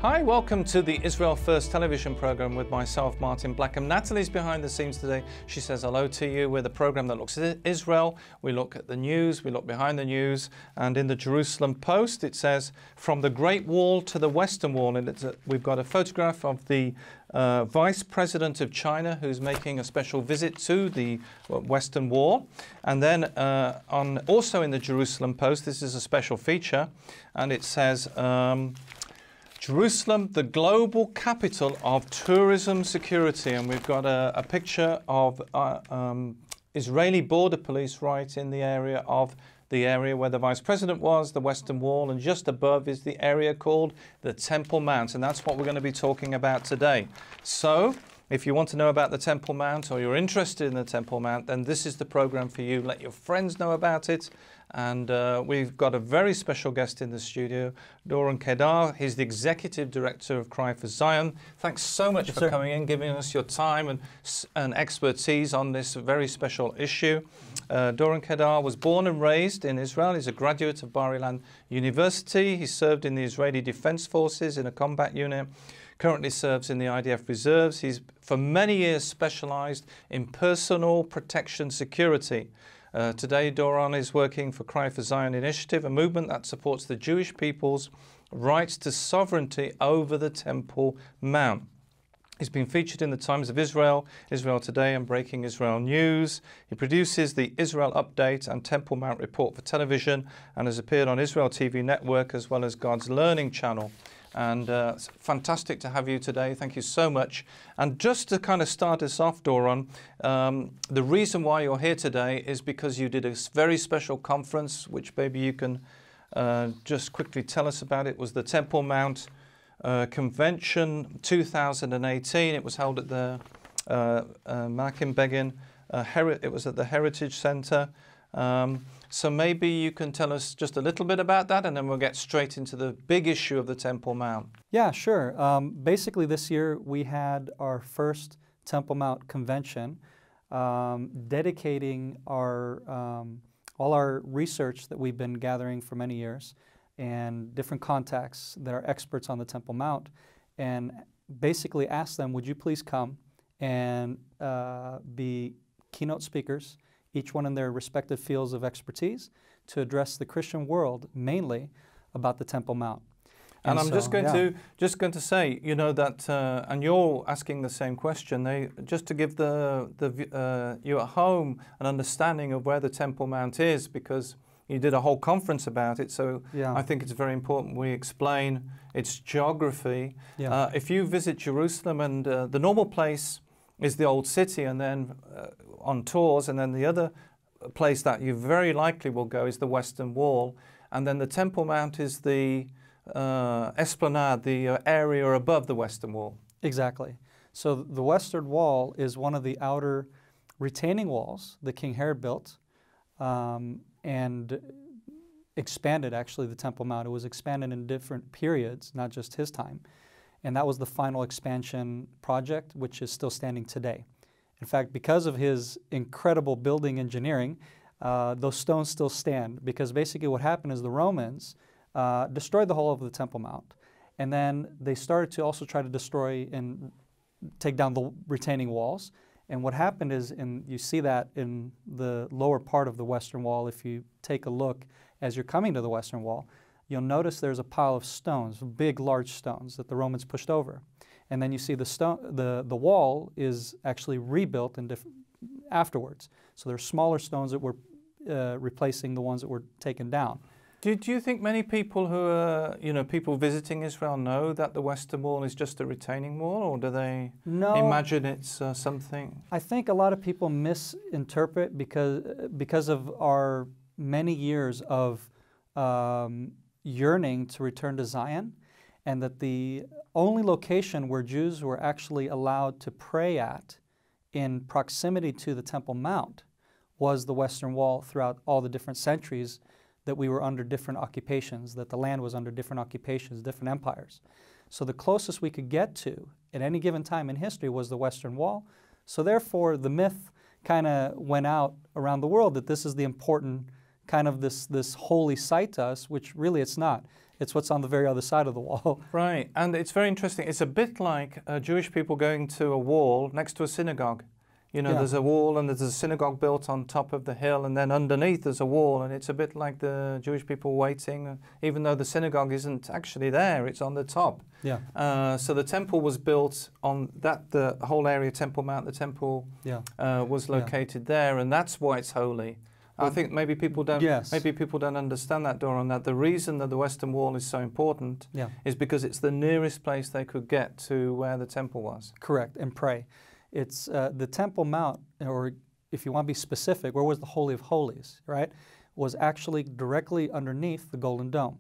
Hi, welcome to the Israel First television program with myself, Martin Blackham. Natalie's behind the scenes today. She says hello to you. We're the program that looks at Israel. We look at the news, we look behind the news, and in the Jerusalem Post it says, from the Great Wall to the Western Wall, and we've got a photograph of the Vice President of China who's making a special visit to the Western Wall. And then also in the Jerusalem Post, this is a special feature, and it says, Jerusalem, the global capital of tourism security. And we've got a picture of Israeli border police right in the area where the Vice President was, the Western Wall, and just above is the area called the Temple Mount. And that's what we're going to be talking about today. So if you want to know about the Temple Mount or you're interested in the Temple Mount, then this is the program for you. Let your friends know about it. And we've got a very special guest in the studio, Doron Keidar. He's the Executive Director of Cry for Zion. Thanks so much for coming in, giving us your time and expertise on this very special issue. Doron Keidar was born and raised in Israel. He's a graduate of Bar-Ilan University. He served in the Israeli Defense Forces in a combat unit. Currently serves in the IDF Reserves. He's for many years specialized in personal protection security. Today, Doron is working for Cry for Zion Initiative, a movement that supports the Jewish people's rights to sovereignty over the Temple Mount. He's been featured in the Times of Israel, Israel Today, and Breaking Israel News. He produces the Israel Update and Temple Mount Report for television and has appeared on Israel TV Network as well as God's Learning Channel. And it's fantastic to have you today. Thank you so much. And just to kind of start us off, Doron, the reason why you're here today is because you did a very special conference, which maybe you can just quickly tell us about. It was the Temple Mount Convention 2018. It was held at the Menachem Begin. It was at the Heritage Center. So maybe you can tell us just a little bit about that, and then we'll get straight into the big issue of the Temple Mount. Yeah, sure. Basically, this year we had our first Temple Mount Convention, dedicating all our research that we've been gathering for many years and different contacts that are experts on the Temple Mount, and basically asked them, would you please come and be keynote speakers, each one in their respective fields of expertise, to address the Christian world mainly about the Temple Mount. And I'm so, just going to say, you know, that, and you're asking the same question. Just to give you at home an understanding of where the Temple Mount is, because you did a whole conference about it. So yeah. I think it's very important we explain its geography. Yeah. If you visit Jerusalem, and the normal place is the old city, and then on tours, and then the other place that you very likely will go is the Western Wall, and then the Temple Mount is the esplanade, the area above the Western Wall. Exactly. So the Western Wall is one of the outer retaining walls that King Herod built and expanded actually the Temple Mount. It was expanded in different periods, not just his time. And that was the final expansion project, which is still standing today. In fact, because of his incredible building engineering, those stones still stand, because basically what happened is the Romans destroyed the whole of the Temple Mount, and then they started to also try to destroy and take down the retaining walls. And what happened is, and you see that in the lower part of the Western Wall, if you take a look as you're coming to the Western Wall, you'll notice there's a pile of stones, big, large stones that the Romans pushed over. And then you see the wall is actually rebuilt afterwards. So there's smaller stones that were replacing the ones that were taken down. Do you think many people who are, people visiting Israel know that the Western Wall is just a retaining wall, or do they imagine it's something? I think a lot of people misinterpret because of our many years of yearning to return to Zion, and that the only location where Jews were actually allowed to pray at in proximity to the Temple Mount was the Western Wall throughout all the different centuries that we were under different occupations, that the land was under different occupations, different empires. So the closest we could get to at any given time in history was the Western Wall. So therefore the myth kind of went out around the world that this is the important kind of this holy site to us, which really it's not. It's what's on the very other side of the wall. Right, and it's very interesting. It's a bit like Jewish people going to a wall next to a synagogue. You know, Yeah. there's a wall and there's a synagogue built on top of the hill, and then underneath there's a wall, and it's a bit like the Jewish people waiting, even though the synagogue isn't actually there, it's on the top. Yeah. So the temple was built on that, the whole area, Temple Mount, the temple Yeah. was located there, and that's why it's holy. I think maybe people don't. Yes. Maybe people don't understand that, Doron. That the reason that the Western Wall is so important is because it's the nearest place they could get to where the temple was. Correct, and pray. It's the Temple Mount, or if you want to be specific, where was the Holy of Holies, right? Was actually directly underneath the Golden Dome.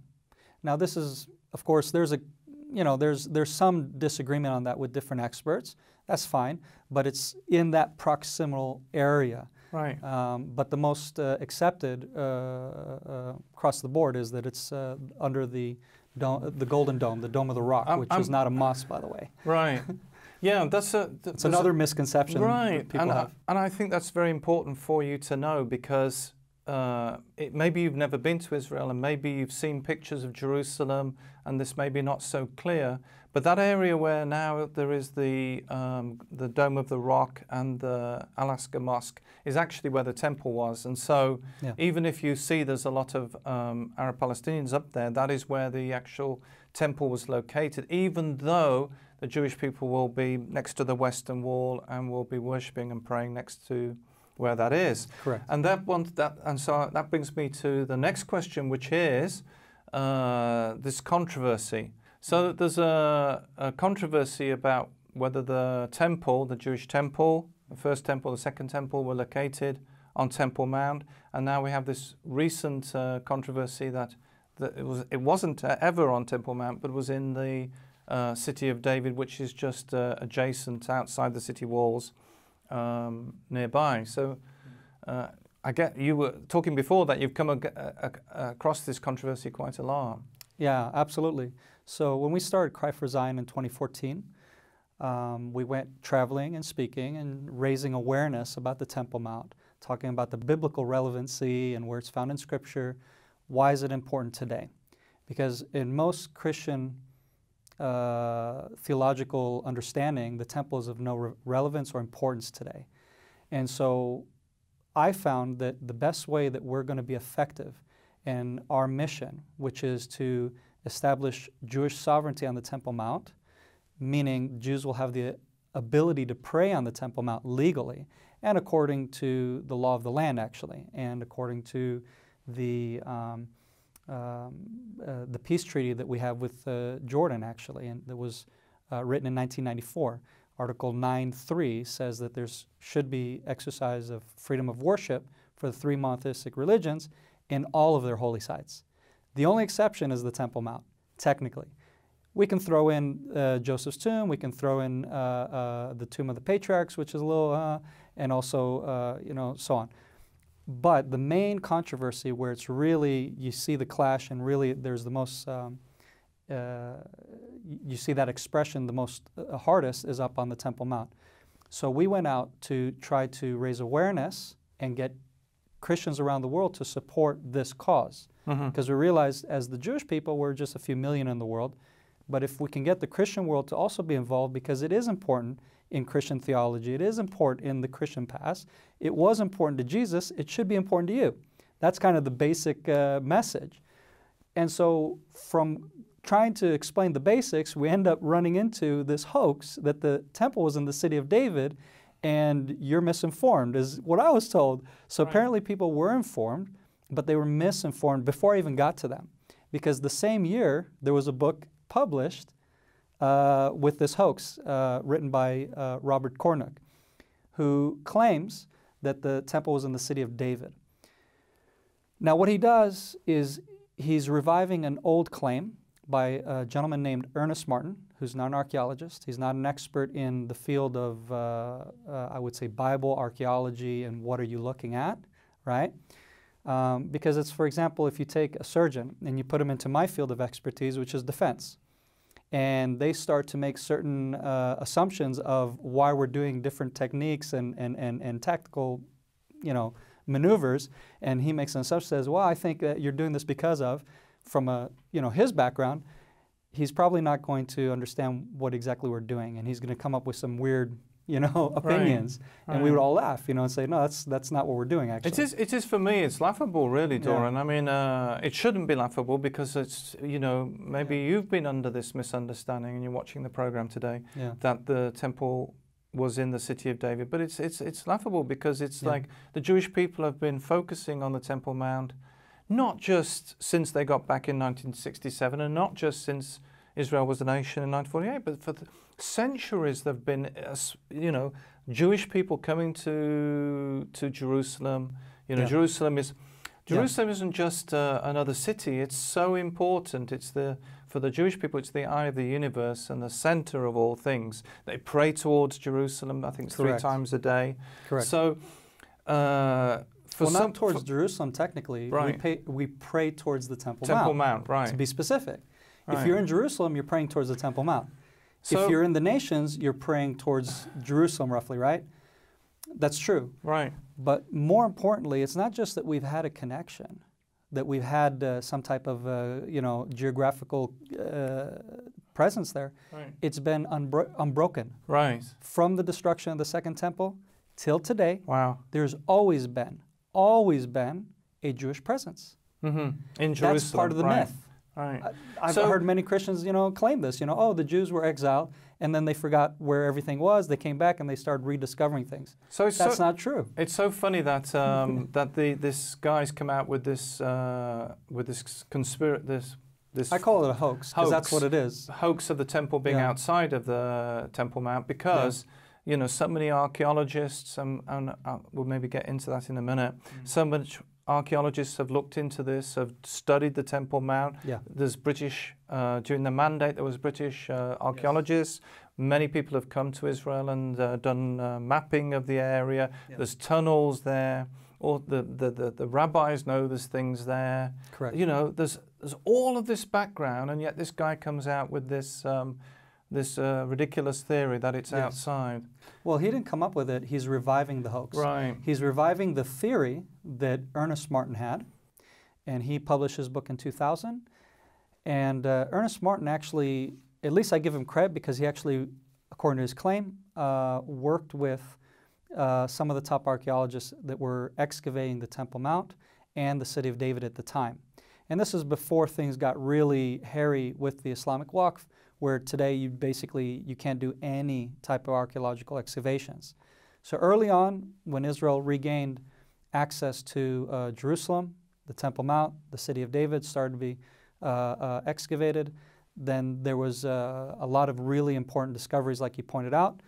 Now, this is, of course, there's some disagreement on that with different experts. That's fine, but it's in that proximal area. Right. But the most accepted across the board is that it's under the Golden Dome, the Dome of the Rock, which is not a mosque, by the way. Right. Yeah, that's another misconception that people have. And I think that's very important for you to know, because maybe you've never been to Israel, and maybe you've seen pictures of Jerusalem, and this may be not so clear. But that area where now there is the Dome of the Rock and the Alaska Mosque is actually where the temple was. And so even if you see there's a lot of Arab Palestinians up there, that is where the actual temple was located, even though the Jewish people will be next to the Western Wall and will be worshipping and praying next to where that is. Correct. And so that brings me to the next question, which is this controversy. So there's a controversy about whether the temple, the Jewish temple, the first temple, the second temple, were located on Temple Mount, and now we have this recent controversy that it wasn't ever on Temple Mount, but was in the city of David, which is just adjacent outside the city walls nearby. So I get you were talking before that you've come across this controversy quite a lot. Yeah, absolutely. So when we started Cry for Zion in 2014, we went traveling and speaking and raising awareness about the Temple Mount, talking about the biblical relevancy and where it's found in Scripture. Why is it important today? Because in most Christian theological understanding, the temple is of no relevance or importance today. And so I found that the best way that we're going to be effective in our mission, which is to establish Jewish sovereignty on the Temple Mount, meaning Jews will have the ability to pray on the Temple Mount legally and according to the law of the land, actually, and according to the peace treaty that we have with Jordan, actually, and that was written in 1994. Article 9.3 says that there should be exercise of freedom of worship for the three monotheistic religions in all of their holy sites. The only exception is the Temple Mount, technically. We can throw in Joseph's tomb, we can throw in the tomb of the patriarchs, which is a little, and also, so on. But the main controversy where it's really, you see the clash and really there's the most, you see that expression the most hardest is up on the Temple Mount. So we went out to try to raise awareness and get Christians around the world to support this cause. Because we realized as the Jewish people, we're just a few million in the world, but if we can get the Christian world to also be involved, because it is important in Christian theology, it is important in the Christian past, it was important to Jesus, it should be important to you. That's kind of the basic message. And so from trying to explain the basics, we end up running into this hoax that the temple was in the city of David, and you're misinformed, is what I was told. So apparently people were informed, but they were misinformed before I even got to them. Because the same year, there was a book published with this hoax written by Robert Cornuck, who claims that the temple was in the city of David. Now what he does is he's reviving an old claim by a gentleman named Ernest Martin, who's not an archaeologist. He's not an expert in the field of, I would say, Bible archaeology and what are you looking at, right? Because it's, for example, if you take a surgeon and you put him into my field of expertise, which is defense, and they start to make certain assumptions of why we're doing different techniques and tactical, maneuvers, and he makes an assumption, says, well, I think that you're doing this because of, from a, his background, he's probably not going to understand what exactly we're doing, and he's going to come up with some weird, opinions, and we would all laugh, and say, no, that's not what we're doing, actually. It is for me, it's laughable, really, Doron. Yeah. I mean, it shouldn't be laughable because it's, maybe you've been under this misunderstanding and you're watching the program today that the temple was in the city of David, but it's laughable because it's like the Jewish people have been focusing on the Temple Mount, not just since they got back in 1967 and not just since Israel was a nation in 1948, but for centuries there have been, Jewish people coming to Jerusalem. Jerusalem isn't just another city. It's so important. For the Jewish people, it's the eye of the universe and the center of all things. They pray towards Jerusalem. I think it's 3 times a day. Correct. So, not towards Jerusalem technically. Right. We pray towards the Temple Mount. Right. To be specific. Right. If you're in Jerusalem, you're praying towards the Temple Mount. So, if you're in the nations, you're praying towards Jerusalem, roughly, right? That's true. Right. But more importantly, it's not just that we've had a connection, that we've had some type of, geographical presence there. Right. It's been unbroken. Right. From the destruction of the Second Temple till today. Wow. There's always been a Jewish presence. Mm-hmm. In Jerusalem. That's part of the myth. Right. I've heard many Christians, claim this. The Jews were exiled, and then they forgot where everything was. They came back and they started rediscovering things. That's not true. It's so funny that this guy's come out with this conspiracy. This I call it a hoax because that's what it is. Hoax of the temple being outside of the Temple Mount because so many archaeologists and we'll maybe get into that in a minute. So much. Archaeologists have looked into this, have studied the Temple Mount. Yeah. There's British, during the Mandate, there was British archaeologists. Yes. Many people have come to Israel and done mapping of the area. Yeah. There's tunnels there. Or the rabbis know there's things there. Correct. There's all of this background, and yet this guy comes out with this ridiculous theory that it's outside. Well, he didn't come up with it. He's reviving the hoax. Right. He's reviving the theory that Ernest Martin had, and he published his book in 2000. And Ernest Martin actually, at least I give him credit because he actually, according to his claim, worked with some of the top archaeologists that were excavating the Temple Mount and the city of David at the time. And this is before things got really hairy with the Islamic Waqf, where today you can't do any type of archaeological excavations. So early on, when Israel regained access to Jerusalem, the Temple Mount, the city of David started to be excavated, then there was a lot of really important discoveries like you pointed out.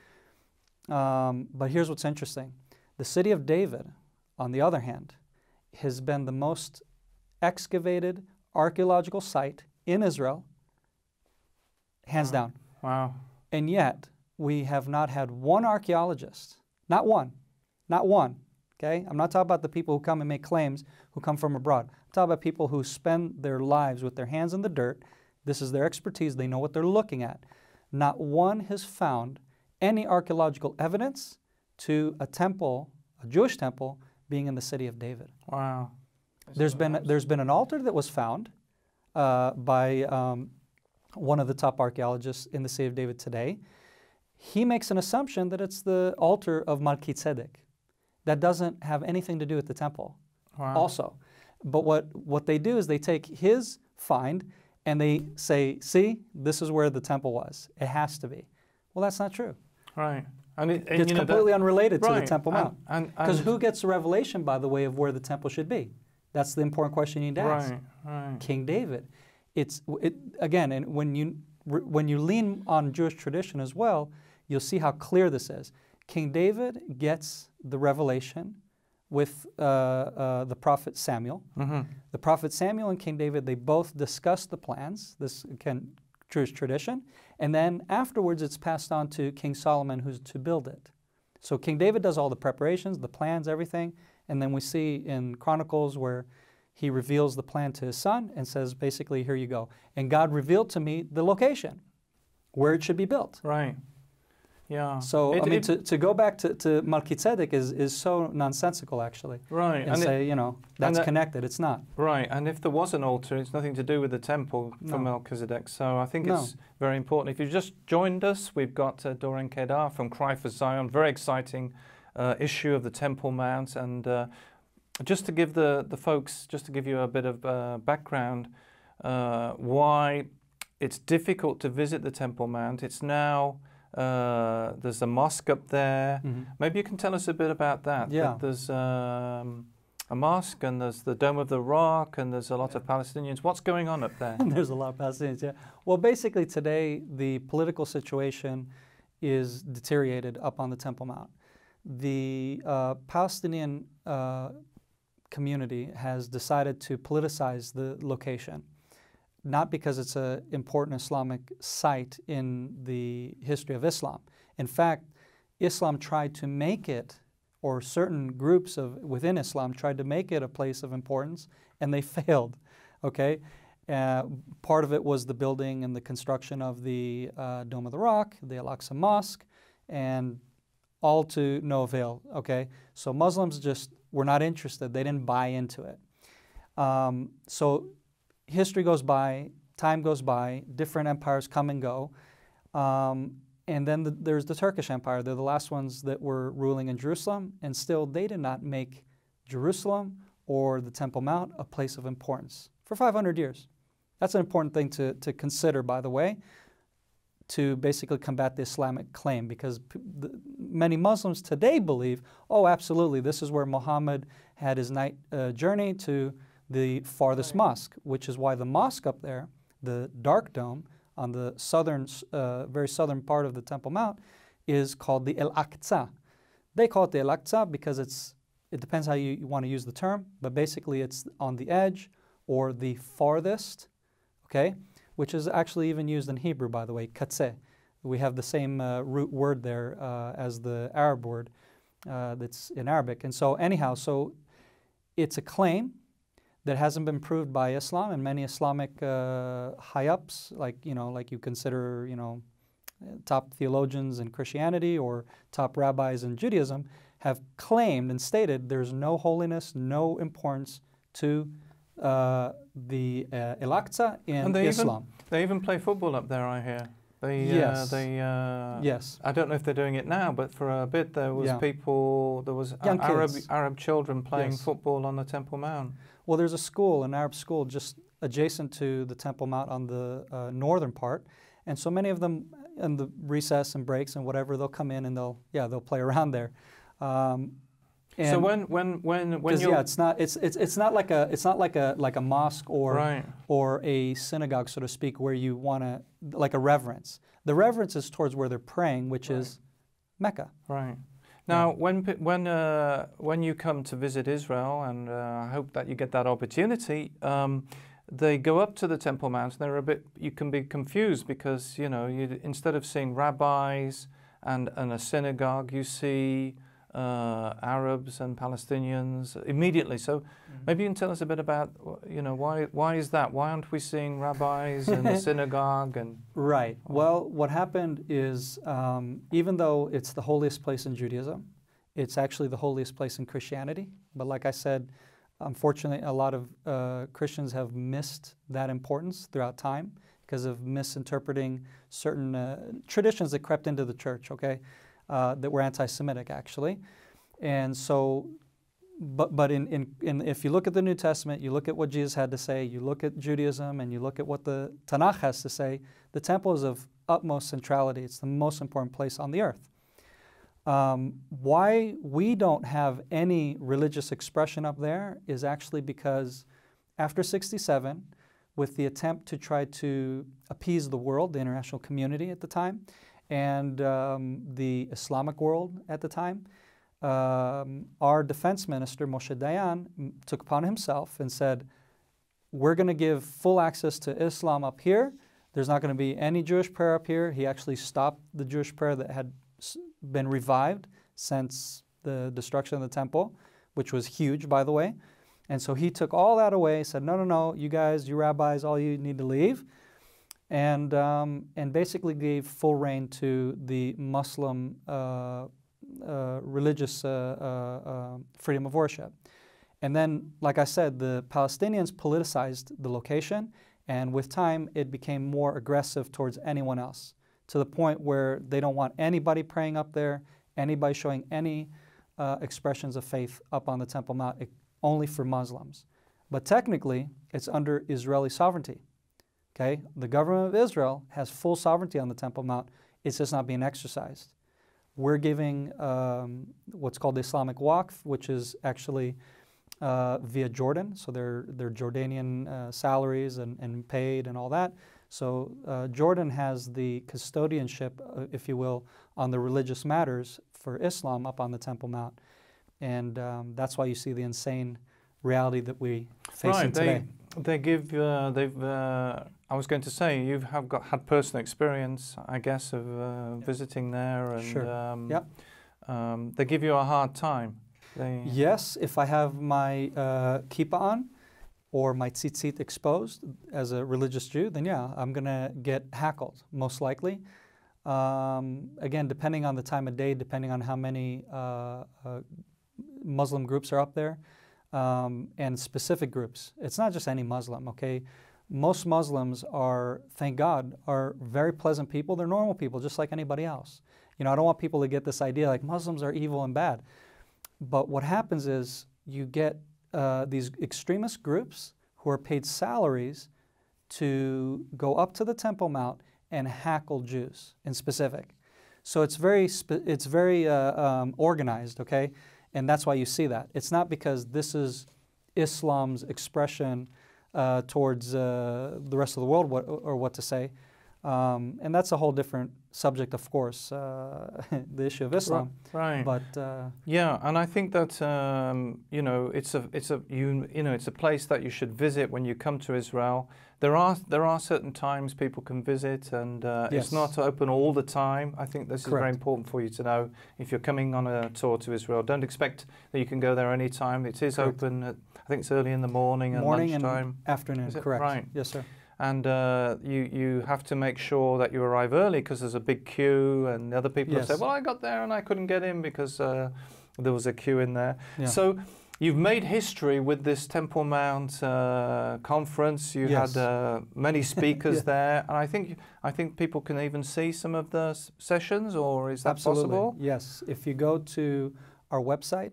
But here's what's interesting. The city of David, on the other hand, has been the most excavated archaeological site in Israel, hands down. Wow. And yet, we have not had one archaeologist, not one, okay? I'm not talking about the people who come and make claims who come from abroad. I'm talking about people who spend their lives with their hands in the dirt. This is their expertise. They know what they're looking at. Not one has found any archaeological evidence to a temple, a Jewish temple, being in the city of David. Wow. There's been an altar that was found by one of the top archaeologists in the city of David today. He makes an assumption that it's the altar of Melchizedek. That doesn't have anything to do with the temple. Wow. Also. But what they do is they take his find and they say, see, this is where the temple was. It has to be. Well, that's not true. Right. And it's completely unrelated to the Temple Mount. Because who gets the revelation, by the way, of where the temple should be? That's the important question you need to ask. Right. King David. Again, and when you lean on Jewish tradition as well, you'll see how clear this is. King David gets the revelation with the prophet Samuel. Mm-hmm. The prophet Samuel and King David, they both discuss the plans, this Jewish tradition, and then afterwards it's passed on to King Solomon who's to build it. So King David does all the preparations, the plans, everything, and then we see in Chronicles where he reveals the plan to his son and says, basically, here you go. And God revealed to me the location, where it should be built. Right. Yeah. So, I mean, to go back to Melchizedek is so nonsensical, actually. Right. And say, you know, that's connected. It's not. Right. And if there was an altar, it's nothing to do with the temple for Melchizedek. So I think it's very important. If you've just joined us, we've got Doron Keidar from Cry for Zion. Very exciting issue of the Temple Mount. And just to give the folks, just to give you a bit of background, why it's difficult to visit the Temple Mount. It's now, there's a mosque up there. Mm-hmm. Maybe you can tell us a bit about that. Yeah. There's a mosque, and there's the Dome of the Rock, and there's a lot of Palestinians. What's going on up there? There's a lot of Palestinians, yeah. Well, basically today, the political situation is deteriorated up on the Temple Mount. The Palestinian community has decided to politicize the location, not because it's an important Islamic site in the history of Islam. In fact, Islam tried to make it, or certain groups within Islam tried to make it a place of importance, and they failed, okay? Part of it was the building and the construction of the Dome of the Rock, the Al-Aqsa Mosque, and all to no avail, okay? So Muslims just were not interested. They didn't buy into it. So history goes by, time goes by, different empires come and go. And then there's the Turkish Empire. They're the last ones that were ruling in Jerusalem, and still they did not make Jerusalem or the Temple Mount a place of importance for 500 years. That's an important thing to consider, by the way, to basically combat the Islamic claim, because many Muslims today believe, oh, absolutely, this is where Muhammad had his night journey to the farthest mosque, which is why the mosque up there, the Dark Dome, on the southern, very southern part of the Temple Mount, is called the Al-Aqsa. They call it the Al-Aqsa because it depends how you want to use the term, but basically it's on the edge or the farthest, okay, which is actually even used in Hebrew, by the way, katzeh. We have the same root word there as the Arab word that's in Arabic. And so anyhow, so it's a claim that hasn't been proved by Islam, and many Islamic high-ups, like you consider, top theologians in Christianity or top rabbis in Judaism, have claimed and stated there's no holiness, no importance to the Al-Aqsa in Islam. They even play football up there, I hear. Yes. Yes. I don't know if they're doing it now, but for a bit there was Arab children playing football on the Temple Mount. Well, there's a school, an Arab school, just adjacent to the Temple Mount on the northern part, and so many of them in the recess and breaks and whatever, they'll come in and they'll play around there. So when it's not like a mosque or a synagogue, so to speak, where you want to, like a reverence. The reverence is towards where they're praying, which is Mecca. Right. Now, when you come to visit Israel, and I hope that you get that opportunity, they go up to the Temple Mount, and you can be confused because, instead of seeing rabbis and a synagogue, you see Arabs and Palestinians immediately. So maybe you can tell us a bit about, why is that? Why aren't we seeing rabbis in the synagogue? Right. Well, what happened is, even though it's the holiest place in Judaism, it's actually the holiest place in Christianity. But like I said, unfortunately, a lot of Christians have missed that importance throughout time because of misinterpreting certain traditions that crept into the church, okay? That were anti-Semitic, actually. And so, but if you look at the New Testament, you look at what Jesus had to say, you look at Judaism, and you look at what the Tanakh has to say, the temple is of utmost centrality. It's the most important place on the earth. Why we don't have any religious expression up there is actually because after 1967, with the attempt to try to appease the world, the international community at the time, and the Islamic world at the time, our defense minister, Moshe Dayan, took upon himself and said, we're going to give full access to Islam up here. There's not going to be any Jewish prayer up here. He actually stopped the Jewish prayer that had been revived since the destruction of the temple, which was huge, by the way. And so he took all that away, said, no, you guys, you rabbis, all you need to leave. and basically gave full reign to the Muslim religious freedom of worship. And then, like I said, the Palestinians politicized the location, and with time it became more aggressive towards anyone else, to the point where they don't want anybody praying up there, anybody showing any expressions of faith up on the Temple Mount, only for Muslims. But technically, it's under Israeli sovereignty. Okay? The government of Israel has full sovereignty on the Temple Mount. It's just not being exercised. We're giving what's called the Islamic Waqf, which is actually via Jordan. So they're Jordanian salaries and paid and all that. So Jordan has the custodianship, if you will, on the religious matters for Islam up on the Temple Mount. And that's why you see the insane reality that we face today. They give, I was going to say, you have had personal experience, I guess, of visiting there, and sure. They give you a hard time. Yes, if I have my kippah on or my tzitzit exposed as a religious Jew, then yeah, I'm going to get hackled, most likely. Again, depending on the time of day, depending on how many Muslim groups are up there, and specific groups. It's not just any Muslim, okay? Most Muslims are, thank God, are very pleasant people. They're normal people, just like anybody else. You know, I don't want people to get this idea like Muslims are evil and bad. But what happens is you get these extremist groups who are paid salaries to go up to the Temple Mount and hackle Jews in specific. So it's very organized, okay? And that's why you see that. It's not because this is Islam's expression towards the rest of the world, or what to say. And that's a whole different subject, of course, the issue of Islam. Right. But yeah, and I think that you know, it's a place that you should visit when you come to Israel. There are certain times people can visit, and yes. It's not open all the time. I think this is very important for you to know. If you're coming on a tour to Israel, don't expect that you can go there any time. It is open at, I think it's early in the morning and lunchtime. And afternoon, correct. Right. Yes, sir. And you have to make sure that you arrive early, because there's a big queue, and other people have said, well, I got there and I couldn't get in because there was a queue in there. Yeah. So you've made history with this Temple Mount conference. You had many speakers there, and I think people can even see some of the sessions, or is that possible? Yes. If you go to our website,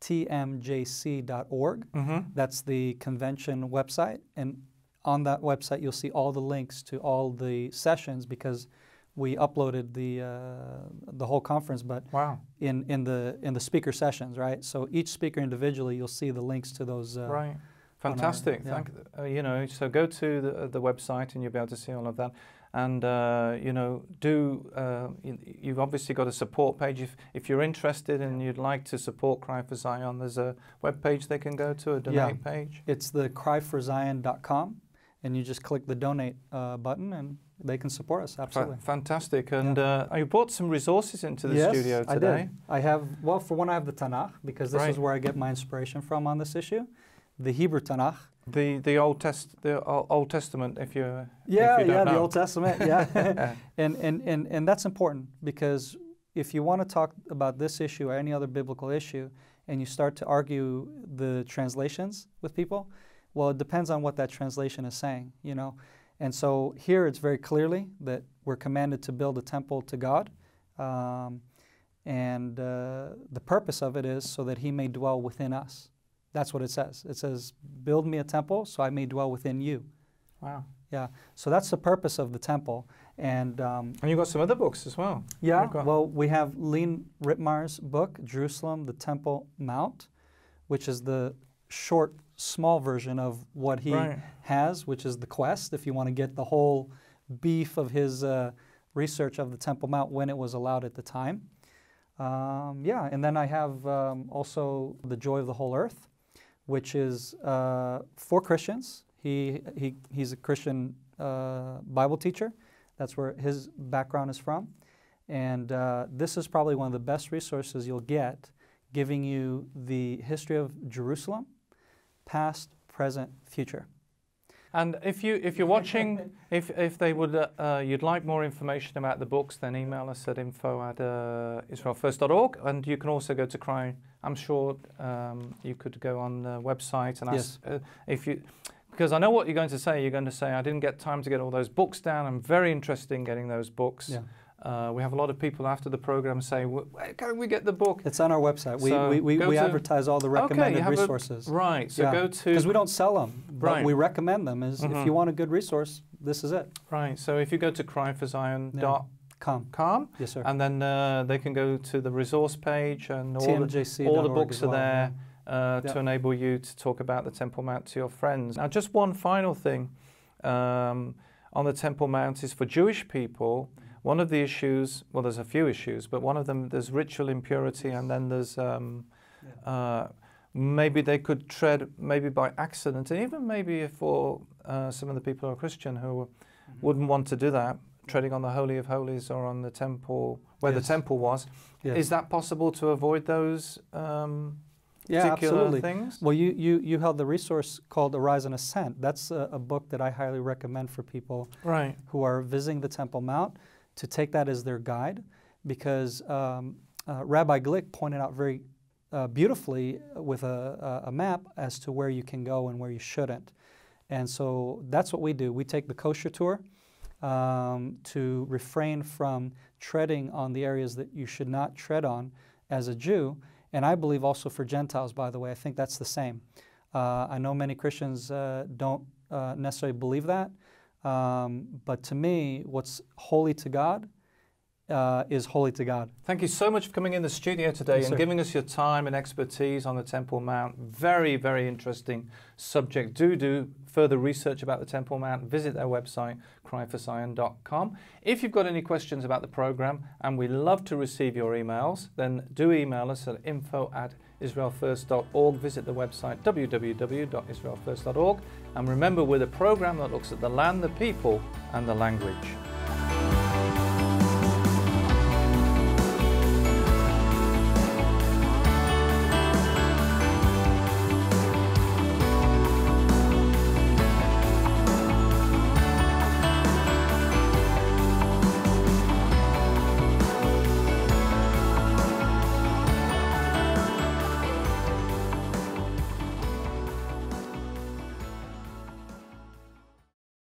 tmjc.org, that's the convention website, and on that website, you'll see all the links to all the sessions, because we uploaded the whole conference, but in the speaker sessions, right? So each speaker individually, you'll see the links to those. Right, fantastic. You know, so go to the website and you'll be able to see all of that. And you know, you've obviously got a support page. If you're interested and you'd like to support Cry for Zion, there's a web page they can go to, a donate page. It's the cryforzion.com. And you just click the donate button, and they can support us, absolutely. Fantastic. And you brought some resources into the studio today. I did. I have, well, for one, I have the Tanakh, because this is where I get my inspiration from on this issue. The Hebrew Tanakh. The Old Testament, if you don't know. The Old Testament, and that's important, because if you want to talk about this issue or any other biblical issue, and you start to argue the translations with people, well, it depends on what that translation is saying, you know. And so here it's very clearly that we're commanded to build a temple to God. And the purpose of it is so that He may dwell within us. That's what it says. It says, build me a temple so I may dwell within you. Wow. Yeah. So that's the purpose of the temple. And you've got some other books as well. Yeah. Well, we have Lean Rittmar's book, Jerusalem, the Temple Mount, which is the short, small version of what he has, which is the quest, if you want to get the whole beef of his research of the Temple Mount when it was allowed at the time. And then I have also The Joy of the Whole Earth, which is for Christians. He's a Christian Bible teacher. That's where his background is from. And this is probably one of the best resources you'll get, giving you the history of Jerusalem, past, present, future. And if you're watching, if they would you'd like more information about the books, then email us at info@israelfirst.org, and you can also go to Cry. I'm sure you could go on the website and ask if you. Because I know what you're going to say. You're going to say, I didn't get time to get all those books down. I'm very interested in getting those books. Yeah. We have a lot of people after the program say, where can we get the book? It's on our website. We advertise all the recommended resources. Right, so go to... Because we don't sell them, but we recommend them. If you want a good resource, this is it. Right, so if you go to cryforzion.com, yes, sir. and then they can go to the resource page, and all the books are there to enable you to talk about the Temple Mount to your friends. Now, just one final thing on the Temple Mount is for Jewish people. One of the issues, well, there's a few issues, but one of them, there's ritual impurity, and then there's maybe they could tread, maybe by accident, and even maybe for some of the people who are Christian who wouldn't want to do that, treading on the Holy of Holies or on the temple, where the temple was. Is that possible to avoid those particular things? Well, you held the resource called Arise and Ascent. That's a book that I highly recommend for people who are visiting the Temple Mount, to take that as their guide, because Rabbi Glick pointed out very beautifully with a map as to where you can go and where you shouldn't. And so that's what we do. We take the kosher tour to refrain from treading on the areas that you should not tread on as a Jew. And I believe also for Gentiles, by the way, I think that's the same. I know many Christians don't necessarily believe that. But to me, what's holy to God is holy to God. Thank you so much for coming in the studio today and giving us your time and expertise on the Temple Mount. Very, very interesting subject. Do further research about the Temple Mount. Visit their website, cryforzion.com. If you've got any questions about the program, and we love to receive your emails, then do email us at info@israelfirst.org. Visit the website, www.israelfirst.org. And remember, we're the program that looks at the land, the people, and the language.